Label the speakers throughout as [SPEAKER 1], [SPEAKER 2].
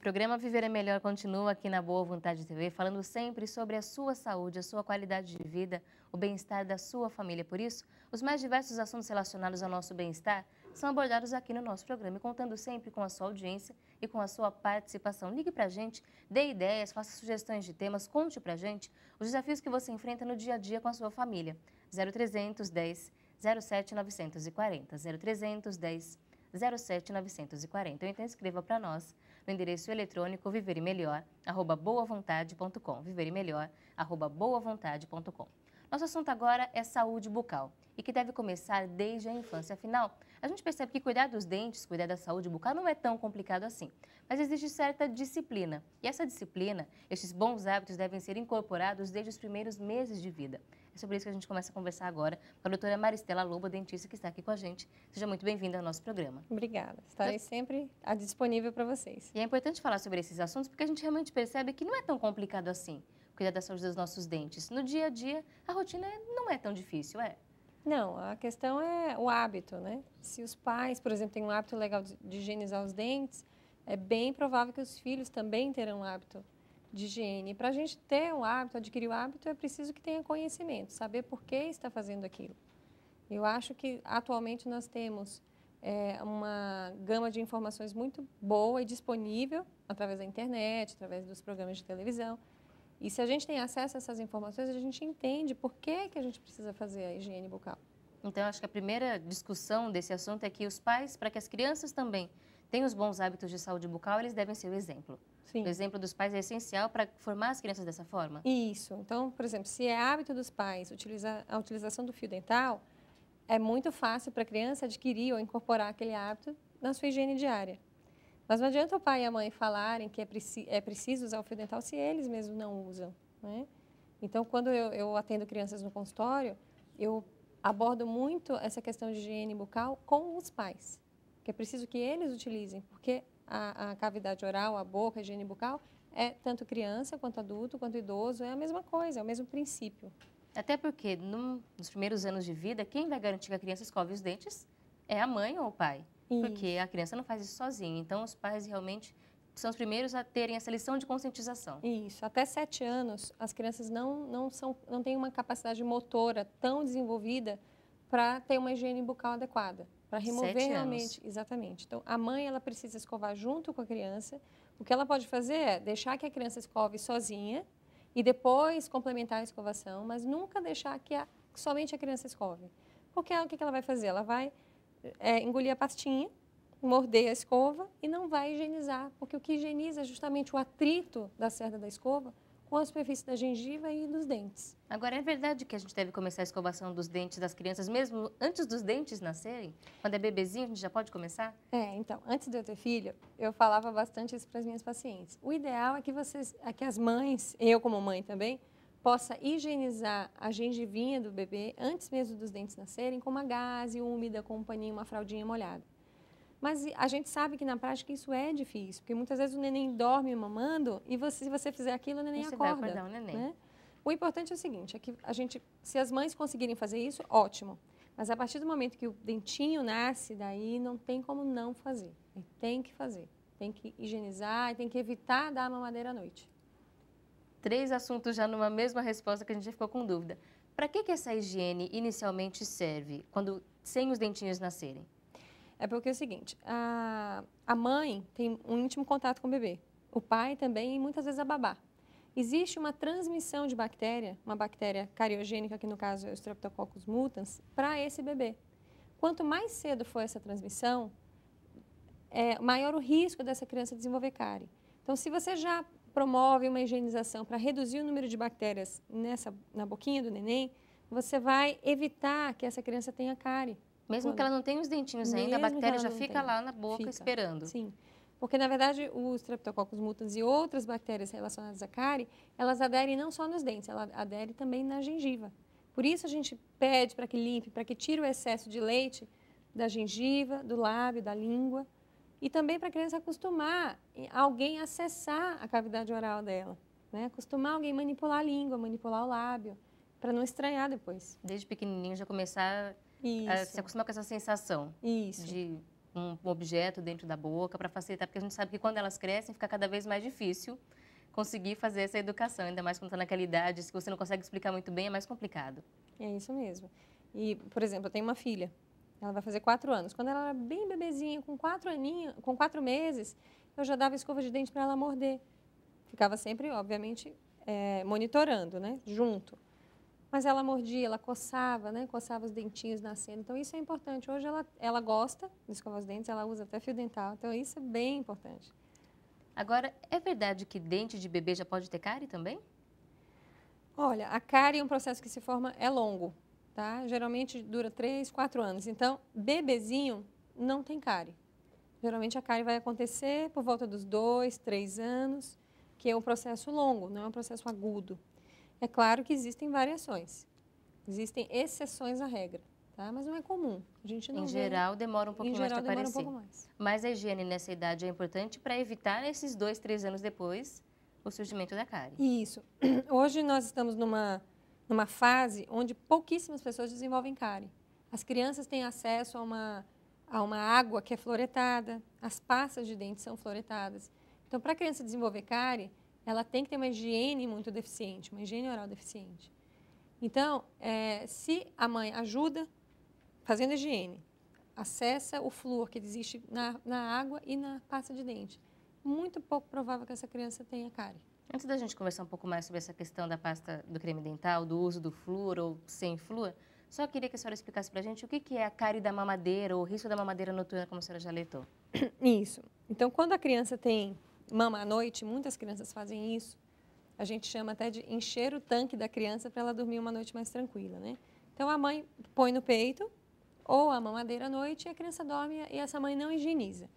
[SPEAKER 1] Programa Viver é Melhor continua aqui na Boa Vontade TV, falando sempre sobre a sua saúde, a sua qualidade de vida, o bem-estar da sua família. Por isso, os mais diversos assuntos relacionados ao nosso bem-estar são abordados aqui no nosso programa, e contando sempre com a sua audiência e com a sua participação. Ligue pra gente, dê ideias, faça sugestões de temas, conte pra gente os desafios que você enfrenta no dia a dia com a sua família. 0310 07 940, 0310 07 940. Ou então escreva para nós no endereço eletrônico viveremelhor@boavontade.com, viveremelhor@boavontade.com. Nosso assunto agora é saúde bucal e que deve começar desde a infância. Afinal, a gente percebe que cuidar dos dentes, cuidar da saúde bucal não é tão complicado assim, mas existe certa disciplina. E essa disciplina, esses bons hábitos devem ser incorporados desde os primeiros meses de vida. É sobre isso que a gente começa a conversar agora com a doutora Maristela Lobo, dentista, que está aqui com a gente. Seja muito bem-vinda ao nosso programa.
[SPEAKER 2] Obrigada. Estarei sempre disponível para vocês.
[SPEAKER 1] E é importante falar sobre esses assuntos porque a gente realmente percebe que não é tão complicado assim cuidar da saúde dos nossos dentes. No dia a dia, a rotina não é tão difícil, é?
[SPEAKER 2] Não, a questão é o hábito, né? Se os pais, por exemplo, têm um hábito legal de higienizar os dentes, é bem provável que os filhos também terão um hábito de higiene. Para a gente ter um hábito, adquirir o hábito, é preciso que tenha conhecimento, saber por que está fazendo aquilo. Eu acho que atualmente nós temos uma gama de informações muito boa e disponível através da internet, através dos programas de televisão. E se a gente tem acesso a essas informações, a gente entende por que a gente precisa fazer a higiene bucal.
[SPEAKER 1] Então, acho que a primeira discussão desse assunto é que os pais, para que as crianças também tenham os bons hábitos de saúde bucal, eles devem ser o exemplo.
[SPEAKER 2] Sim.
[SPEAKER 1] O exemplo dos pais é essencial para formar as crianças dessa forma?
[SPEAKER 2] Isso. Então, por exemplo, se é hábito dos pais a utilização do fio dental, é muito fácil para a criança adquirir ou incorporar aquele hábito na sua higiene diária. Mas não adianta o pai e a mãe falarem que é preciso usar o fio dental se eles mesmos não usam, né? Então, quando eu atendo crianças no consultório, eu abordo muito essa questão de higiene bucal com os pais, que é preciso que eles utilizem, porque a cavidade oral, a boca, a higiene bucal, é tanto criança, quanto adulto, quanto idoso, é a mesma coisa, é o mesmo princípio.
[SPEAKER 1] Até porque, nos primeiros anos de vida, quem vai garantir que a criança escove os dentes é a mãe ou o pai. Porque a criança não faz isso sozinha. Então, os pais realmente são os primeiros a terem essa lição de conscientização.
[SPEAKER 2] Isso. Até 7 anos, as crianças não têm uma capacidade motora tão desenvolvida para ter uma higiene bucal adequada. Para remover
[SPEAKER 1] 7
[SPEAKER 2] realmente.
[SPEAKER 1] anos.
[SPEAKER 2] Exatamente. Então, a mãe ela precisa escovar junto com a criança. O que ela pode fazer é deixar que a criança escove sozinha e depois complementar a escovação, mas nunca deixar que somente a criança escove. Porque o que ela vai fazer? Ela vai engolir a pastinha, morder a escova e não vai higienizar, porque o que higieniza é justamente o atrito da cerda da escova com a superfície da gengiva e dos dentes.
[SPEAKER 1] Agora, é verdade que a gente deve começar a escovação dos dentes das crianças mesmo antes dos dentes nascerem? Quando é bebezinho, a gente já pode começar?
[SPEAKER 2] Então, antes de eu ter filho, eu falava bastante isso para as minhas pacientes. O ideal é que as mães, eu como mãe também, possa higienizar a gengivinha do bebê antes mesmo dos dentes nascerem com uma gaze úmida, com um paninho, uma fraldinha molhada. Mas a gente sabe que na prática isso é difícil, porque muitas vezes o neném dorme mamando e se você fizer aquilo, o neném
[SPEAKER 1] Você
[SPEAKER 2] acorda.
[SPEAKER 1] vai acordar o neném.
[SPEAKER 2] Né? O importante é o seguinte, é que se as mães conseguirem fazer isso, ótimo. Mas a partir do momento que o dentinho nasce, daí não tem como não fazer. Tem que fazer. Tem que higienizar e tem que evitar dar a mamadeira à noite.
[SPEAKER 1] 3 assuntos já numa mesma resposta que a gente já ficou com dúvida. Para que essa higiene inicialmente serve, sem os dentinhos nascerem?
[SPEAKER 2] É porque é o seguinte, a mãe tem um íntimo contato com o bebê, o pai também e muitas vezes a babá. Existe uma transmissão de bactéria, uma bactéria cariogênica, que no caso é o Streptococcus mutans, para esse bebê. Quanto mais cedo for essa transmissão, maior o risco dessa criança desenvolver cárie. Então, se você já promove uma higienização para reduzir o número de bactérias na boquinha do neném, você vai evitar que essa criança tenha cárie.
[SPEAKER 1] Mesmo que ela não tenha os dentinhos ainda, a bactéria já fica lá na boca esperando.
[SPEAKER 2] Sim, porque na verdade o Streptococcus mutans e outras bactérias relacionadas à cárie, elas aderem não só nos dentes, ela adere também na gengiva. Por isso a gente pede para que limpe, para que tire o excesso de leite da gengiva, do lábio, da língua. E também para a criança acostumar alguém a acessar a cavidade oral dela. Né? Acostumar alguém a manipular a língua, manipular o lábio, para não estranhar depois.
[SPEAKER 1] Desde pequenininho já começar a se acostumar com essa sensação
[SPEAKER 2] Isso.
[SPEAKER 1] de um objeto dentro da boca para facilitar, porque a gente sabe que quando elas crescem fica cada vez mais difícil conseguir fazer essa educação, ainda mais quando está naquela idade, se você não consegue explicar muito bem, é mais complicado.
[SPEAKER 2] É isso mesmo. E, por exemplo, eu tenho uma filha, ela vai fazer 4 anos. Quando ela era bem bebezinha, com 4 meses, eu já dava escova de dente para ela morder. Ficava sempre, obviamente, monitorando, né, junto. Mas ela mordia, ela coçava, né, coçava os dentinhos nascendo. Então, isso é importante. Hoje ela gosta de escovar os dentes, ela usa até fio dental. Então, isso é bem importante.
[SPEAKER 1] Agora, é verdade que dente de bebê já pode ter cárie também?
[SPEAKER 2] Olha, a cárie é um processo que se forma, é longo, tá? Geralmente dura 3, 4 anos. Então, bebezinho não tem cárie. Geralmente a cárie vai acontecer por volta dos 2, 3 anos, que é um processo longo, não é um processo agudo. É claro que existem variações, existem exceções à regra, tá? Mas não é comum. A gente não
[SPEAKER 1] Em
[SPEAKER 2] vê,
[SPEAKER 1] geral, demora um pouquinho mais para
[SPEAKER 2] demora
[SPEAKER 1] aparecer.
[SPEAKER 2] um pouco mais.
[SPEAKER 1] Mas a higiene nessa idade é importante para evitar esses 2, 3 anos depois o surgimento da cárie.
[SPEAKER 2] Isso. Hoje nós estamos numa fase onde pouquíssimas pessoas desenvolvem cárie. As crianças têm acesso a uma água que é fluoretada, as pastas de dente são fluoretadas. Então, para a criança desenvolver cárie, ela tem que ter uma higiene muito deficiente, uma higiene oral deficiente. Então, se a mãe ajuda fazendo higiene, acessa o flúor que existe na água e na pasta de dente, muito pouco provável que essa criança tenha cárie.
[SPEAKER 1] Antes da gente conversar um pouco mais sobre essa questão da pasta do creme dental, do uso do flúor ou sem flúor, só queria que a senhora explicasse para a gente o que é a cárie da mamadeira ou o risco da mamadeira noturna, como a senhora já alertou.
[SPEAKER 2] Isso. Então, quando a criança tem mama à noite, muitas crianças fazem isso, a gente chama até de encher o tanque da criança para ela dormir uma noite mais tranquila, né? Então, a mãe põe no peito ou a mamadeira à noite e a criança dorme e essa mãe não higieniza.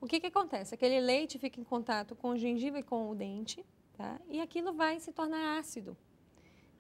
[SPEAKER 2] O que acontece? Aquele leite fica em contato com o gengiva e com o dente, tá? E aquilo vai se tornar ácido.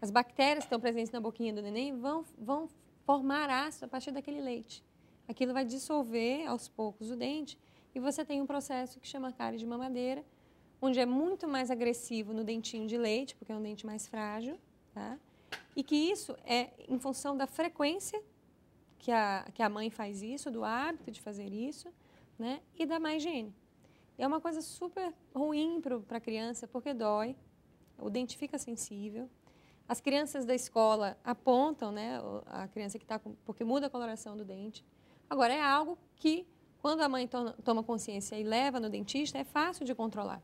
[SPEAKER 2] As bactérias que estão presentes na boquinha do neném vão formar ácido a partir daquele leite. Aquilo vai dissolver aos poucos o dente e você tem um processo que chama cárie de mamadeira, onde é muito mais agressivo no dentinho de leite, porque é um dente mais frágil, tá? E que isso é em função da frequência que a mãe faz isso, do hábito de fazer isso, né? E da má higiene. É uma coisa super ruim para a criança, porque dói, o dente fica sensível. As crianças da escola apontam, né, a criança que está porque muda a coloração do dente. Agora, é algo que, quando a mãe toma consciência e leva no dentista, é fácil de controlar.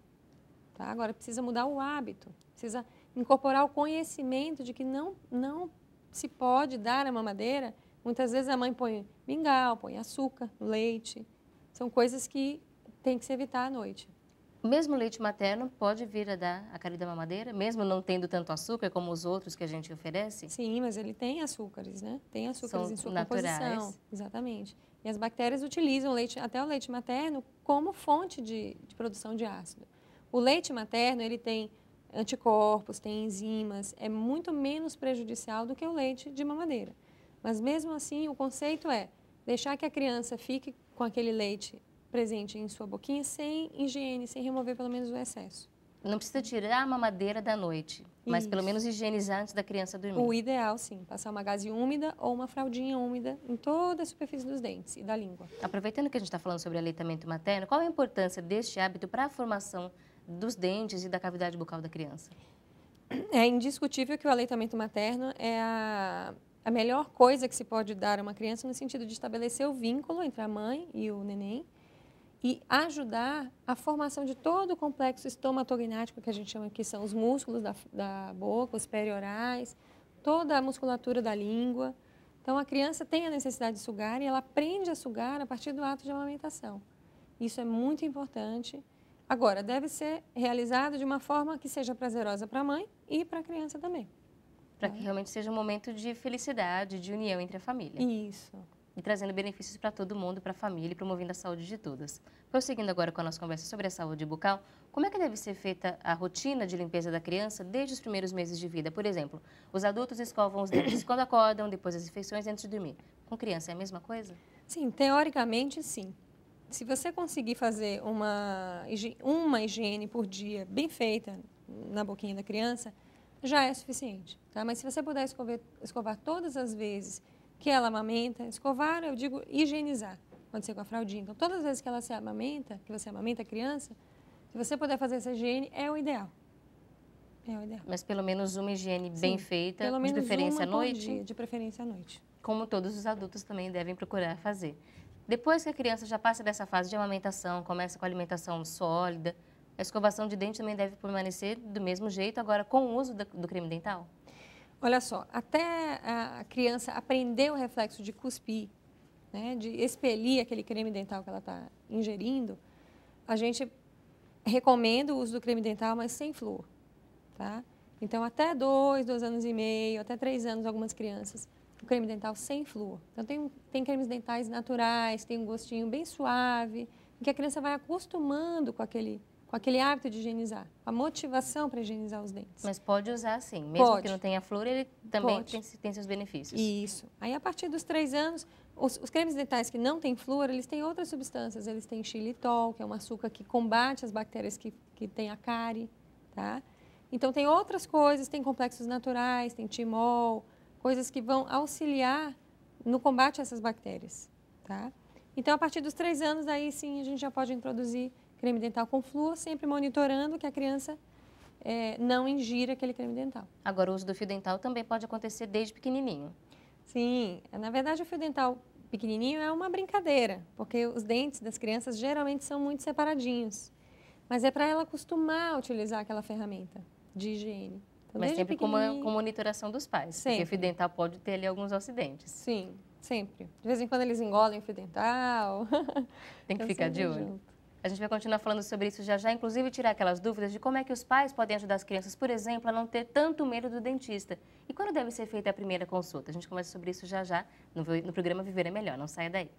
[SPEAKER 2] Tá? Agora, precisa mudar o hábito, precisa incorporar o conhecimento de que não se pode dar a mamadeira. Muitas vezes a mãe põe mingau, põe açúcar no leite. São coisas que tem que se evitar à noite.
[SPEAKER 1] Mesmo o leite materno pode vir a dar a cárie da mamadeira, mesmo não tendo tanto açúcar como os outros que a gente oferece?
[SPEAKER 2] Sim, mas ele tem açúcares, né? Tem açúcares em sua
[SPEAKER 1] naturais.
[SPEAKER 2] composição. Exatamente. E as bactérias utilizam até o leite materno como fonte de produção de ácido. O leite materno, ele tem anticorpos, tem enzimas, é muito menos prejudicial do que o leite de mamadeira. Mas mesmo assim, o conceito é deixar que a criança fique com aquele leite presente em sua boquinha sem higiene, sem remover pelo menos o excesso.
[SPEAKER 1] Não precisa tirar a mamadeira da noite, mas
[SPEAKER 2] Isso.
[SPEAKER 1] pelo menos higienizar antes da criança dormir.
[SPEAKER 2] O ideal, sim, passar uma gaze úmida ou uma fraldinha úmida em toda a superfície dos dentes e da língua.
[SPEAKER 1] Aproveitando que a gente está falando sobre aleitamento materno, qual a importância deste hábito para a formação dos dentes e da cavidade bucal da criança?
[SPEAKER 2] É indiscutível que o aleitamento materno é a melhor coisa que se pode dar a uma criança no sentido de estabelecer o vínculo entre a mãe e o neném e ajudar a formação de todo o complexo estomatognático, que a gente chama que são os músculos da boca, os periorais, toda a musculatura da língua. Então, a criança tem a necessidade de sugar e ela aprende a sugar a partir do ato de amamentação. Isso é muito importante. Agora, deve ser realizado de uma forma que seja prazerosa para a mãe e para a criança também.
[SPEAKER 1] Para que realmente seja um momento de felicidade, de união entre a família.
[SPEAKER 2] Isso.
[SPEAKER 1] E trazendo benefícios para todo mundo, para a família e promovendo a saúde de todas. Prosseguindo agora com a nossa conversa sobre a saúde bucal, como é que deve ser feita a rotina de limpeza da criança desde os primeiros meses de vida? Por exemplo, os adultos escovam os dentes quando acordam, depois das refeições, antes de dormir. Com criança é a mesma coisa?
[SPEAKER 2] Sim, teoricamente sim. Se você conseguir fazer uma higiene por dia bem feita na boquinha da criança, já é suficiente. Tá? Mas se você puder escovar todas as vezes que ela amamenta, escovar, eu digo higienizar. pode ser com a fraldinha. Então, todas as vezes que que você amamenta a criança, se você puder fazer essa higiene, é o ideal. É o ideal.
[SPEAKER 1] Mas pelo menos uma higiene bem feita,
[SPEAKER 2] pelo
[SPEAKER 1] de
[SPEAKER 2] menos
[SPEAKER 1] preferência à
[SPEAKER 2] uma por
[SPEAKER 1] noite?
[SPEAKER 2] dia, de preferência à noite.
[SPEAKER 1] Como todos os adultos também devem procurar fazer. Depois que a criança já passa dessa fase de amamentação, começa com a alimentação sólida, a escovação de dente também deve permanecer do mesmo jeito, agora com o uso do creme dental?
[SPEAKER 2] Olha só, até a criança aprender o reflexo de cuspir, né, de expelir aquele creme dental que ela está ingerindo, a gente recomenda o uso do creme dental, mas sem flúor, tá? Então, até 2 anos e meio, até 3 anos, algumas crianças, o creme dental sem flúor. Então, tem cremes dentais naturais, tem um gostinho bem suave, em que a criança vai acostumando com aquele hábito de higienizar, a motivação para higienizar os dentes.
[SPEAKER 1] Mas pode usar sim, mesmo
[SPEAKER 2] Pode.
[SPEAKER 1] que não tenha flúor, ele também tem seus benefícios.
[SPEAKER 2] Isso. Aí, a partir dos 3 anos, os cremes dentais que não têm flúor, eles têm outras substâncias. Eles têm xilitol, que é um açúcar que combate as bactérias que têm a cárie, tá? Então, tem outras coisas, tem complexos naturais, tem timol, coisas que vão auxiliar no combate a essas bactérias, tá? Então, a partir dos 3 anos, aí sim, a gente já pode introduzir creme dental com flúor, sempre monitorando que a criança não ingira aquele creme dental.
[SPEAKER 1] Agora, o uso do fio dental também pode acontecer desde pequenininho.
[SPEAKER 2] Sim, na verdade o fio dental pequenininho é uma brincadeira, porque os dentes das crianças geralmente são muito separadinhos. Mas é para ela acostumar a utilizar aquela ferramenta de higiene. Então,
[SPEAKER 1] Mas
[SPEAKER 2] desde
[SPEAKER 1] sempre com monitoração dos pais,
[SPEAKER 2] Sempre.
[SPEAKER 1] porque o fio dental pode ter ali alguns acidentes.
[SPEAKER 2] Sim, sempre. De vez em quando eles engolem o fio dental.
[SPEAKER 1] Tem que
[SPEAKER 2] Então,
[SPEAKER 1] ficar de
[SPEAKER 2] sempre
[SPEAKER 1] olho.
[SPEAKER 2] junto.
[SPEAKER 1] A gente vai continuar falando sobre isso já já, inclusive tirar aquelas dúvidas de como é que os pais podem ajudar as crianças, por exemplo, a não ter tanto medo do dentista. E quando deve ser feita a primeira consulta? A gente conversa sobre isso já já no programa Viver é Melhor, não saia daí.